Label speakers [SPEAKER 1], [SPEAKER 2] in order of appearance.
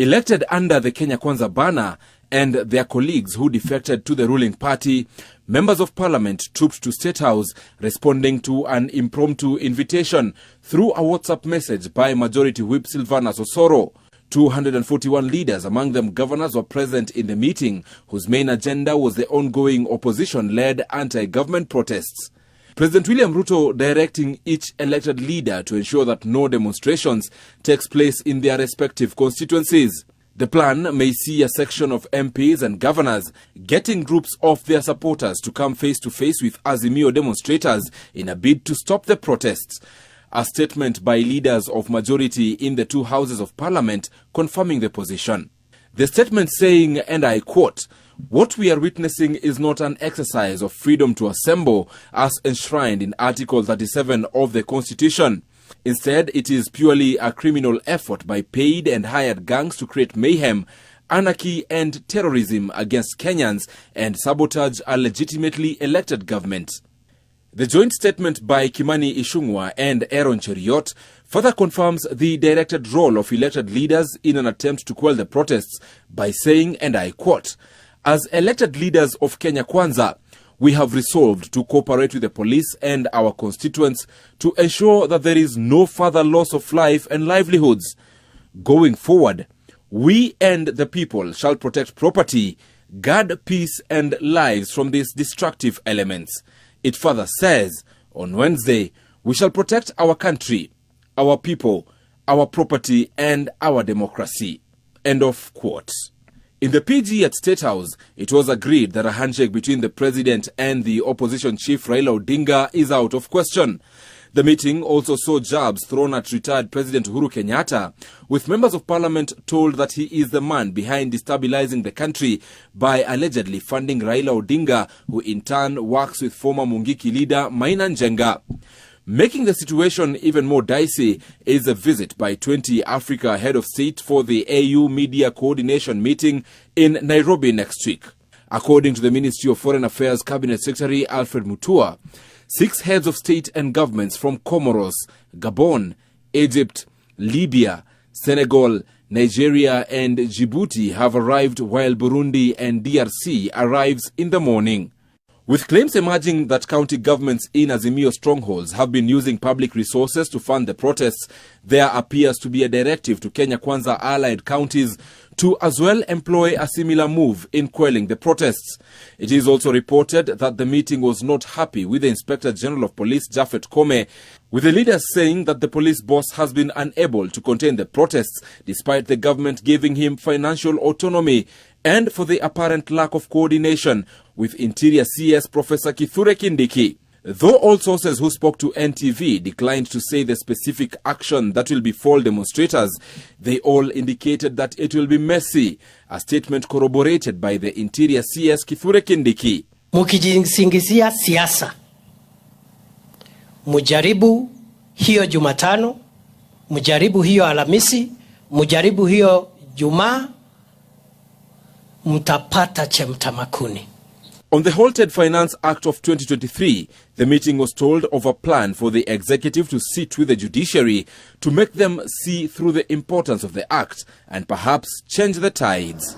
[SPEAKER 1] elected under the Kenya Kwanza banner, and their colleagues who defected to the ruling party, members of parliament trooped to State House, responding to an impromptu invitation through a WhatsApp message by Majority Whip Silvanus Osoro. 241 leaders, among them governors, were present in the meeting, whose main agenda was the ongoing opposition-led anti-government protests. President William Ruto directing each elected leader to ensure that no demonstrations takes place in their respective constituencies. The plan may see a section of MPs and governors getting groups of their supporters to come face-to-face with Azimio demonstrators in a bid to stop the protests. A statement by leaders of majority in the two houses of parliament confirming the position. The statement saying, and I quote, "What we are witnessing is not an exercise of freedom to assemble as enshrined in Article 37 of the Constitution. Instead, it is purely a criminal effort by paid and hired gangs to create mayhem, anarchy and terrorism against Kenyans and sabotage a legitimately elected government." The joint statement by Kimani Ichung'wah and Aaron Cheriot further confirms the directed role of elected leaders in an attempt to quell the protests by saying, and I quote, "As elected leaders of Kenya Kwanza, we have resolved to cooperate with the police and our constituents to ensure that there is no further loss of life and livelihoods. Going forward, we and the people shall protect property, guard peace and lives from these destructive elements." It further says, on Wednesday, we shall protect our country, our people, our property and our democracy. End of quote. In the PG at State House, it was agreed that a handshake between the president and the opposition chief Raila Odinga is out of question. The meeting also saw jabs thrown at retired President Uhuru Kenyatta, with members of parliament told that he is the man behind destabilizing the country by allegedly funding Raila Odinga, who in turn works with former Mungiki leader Maina Njenga. Making the situation even more dicey is a visit by 20 Africa head of state for the AU Media Coordination meeting in Nairobi next week. According to the Ministry of Foreign Affairs Cabinet Secretary Alfred Mutua, 6 heads of state and governments from Comoros, Gabon, Egypt, Libya, Senegal, Nigeria and Djibouti have arrived, while Burundi and DRC arrives in the morning. With claims emerging that county governments in Azimio strongholds have been using public resources to fund the protests, there appears to be a directive to Kenya Kwanza allied counties to as well employ a similar move in quelling the protests. It is also reported that the meeting was not happy with the Inspector General of Police, Japhet Kome, with the leaders saying that the police boss has been unable to contain the protests despite the government giving him financial autonomy, and for the apparent lack of coordination with Interior CS Professor Kithure Kindiki. Though all sources who spoke to NTV declined to say the specific action that will befall demonstrators, they all indicated that it will be messy, a statement corroborated by the Interior CS Kithure Kindiki.
[SPEAKER 2] Mukijisingizia siasa, mujaribu hiyo Jumatano, mujaribu hiyo Alhamisi, mujaribu hiyo Jumaa, mtapata chemtamakuni.
[SPEAKER 1] On the halted Finance Act of 2023, the meeting was told of a plan for the executive to sit with the judiciary to make them see through the importance of the act and perhaps change the tides.